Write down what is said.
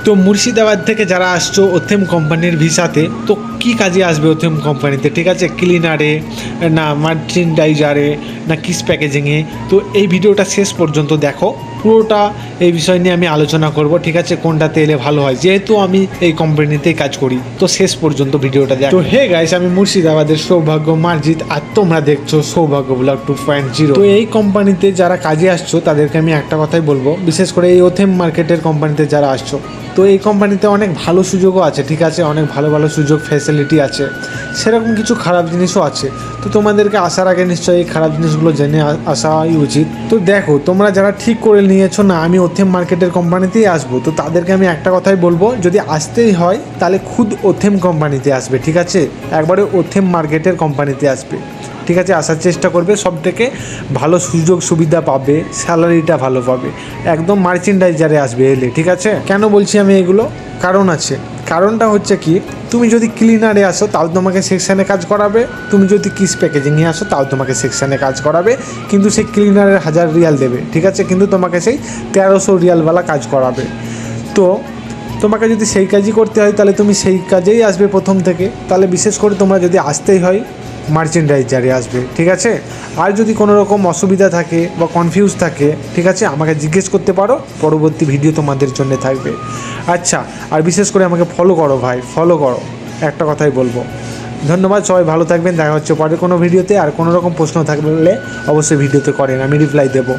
তো মুর্শিদাবাদ থেকে যারা আসছো ওথেম কোম্পানির ভিসাতে, তো কি কাজে আসবে ওথেম কোম্পানিতে, ঠিক আছে? ক্লিনারে না মার্চেন্ডাইজারে না কিস প্যাকেজিংয়ে? তো এই ভিডিওটা শেষ পর্যন্ত দেখো, পুরোটা এই বিষয় নিয়ে আমি আলোচনা করব, ঠিক আছে? কোনটাতে এলে ভালো হয়, যেহেতু আমি এই কোম্পানিতেই কাজ করি। তো শেষ পর্যন্ত ভিডিওটা দেখো। তো হে গাইস, আমি মুর্শিদাবাদের সৌভাগ্য মার্জিত, আর তোমরা দেখছো সৌভাগ্য ব্লগ 2.0। তো এই কোম্পানিতে যারা কাজে আসছো তাদেরকে আমি একটা কথাই বলবো, বিশেষ করে এই ওথেম মার্কেটের কোম্পানিতে যারা আসছো, তো এই কোম্পানিতে অনেক ভালো সুযোগও আছে, ঠিক আছে? অনেক ভালো ভালো সুযোগ ফ্যাসিলিটি আছে, সেরকম কিছু খারাপ জিনিসও আছে। তো তোমাদেরকে আসার আগে নিশ্চয়ই এই খারাপ জিনিসগুলো জেনে আসাই উচিত। তো দেখো, তোমরা যারা ঠিক করে নিয়েছো না আমি ওথেম মার্কেটের কোম্পানিতেই আসবো, তো তাদেরকে আমি একটা কথাই বলবো, যদি আসতেই হয় তাহলে খুদ ওথেম কোম্পানিতে আসবে, ঠিক আছে? একবারে ওথেম মার্কেটের কোম্পানিতে আসবে, ঠিক আছে? আসার চেষ্টা করবে, সব থেকে ভালো সুযোগ সুবিধা পাবে, স্যালারিটা ভালো পাবে, একদম মার্চেন্ডাইজারে আসবে এলে, ঠিক আছে? কেন বলছি আমি এগুলো? কারণ আছে। কারণটা হচ্ছে কি, তুমি যদি ক্লিনারে আসো তাও তোমাকে সেকশানে কাজ করাবে, তুমি যদি কিস প্যাকেজিংয়ে আসো তাও তোমাকে সেকশানে কাজ করাবে, কিন্তু সেই ক্লিনারের 1000 রিয়াল দেবে, ঠিক আছে? কিন্তু তোমাকে সেই 1300 রিয়ালওয়ালা কাজ করাবে। তো তোমাকে যদি সেই কাজই করতে হয় তাহলে তুমি সেই কাজেই আসবে প্রথম থেকে। তাহলে বিশেষ করে তোমরা যদি আসতেই হয় মার্চেন্ডাইজারে আসবে, ঠিক আছে? আর যদি কোনো রকম অসুবিধা থাকে বা কনফিউজ থাকে, ঠিক আছে, আমাকে জিজ্ঞেস করতে পারো, পরবর্তী ভিডিও তোমাদের জন্য থাকবে। আচ্ছা, আর বিশেষ করে আমাকে ফলো করো ভাই, ফলো করো, একটা কথাই বলবো। ধন্যবাদ, সবাই ভালো থাকবেন, দেখা হচ্ছে পরের কোনো ভিডিওতে। আর কোনো রকম প্রশ্ন থাকলে অবশ্যই ভিডিওতে করেন, আমি রিপ্লাই দেবো।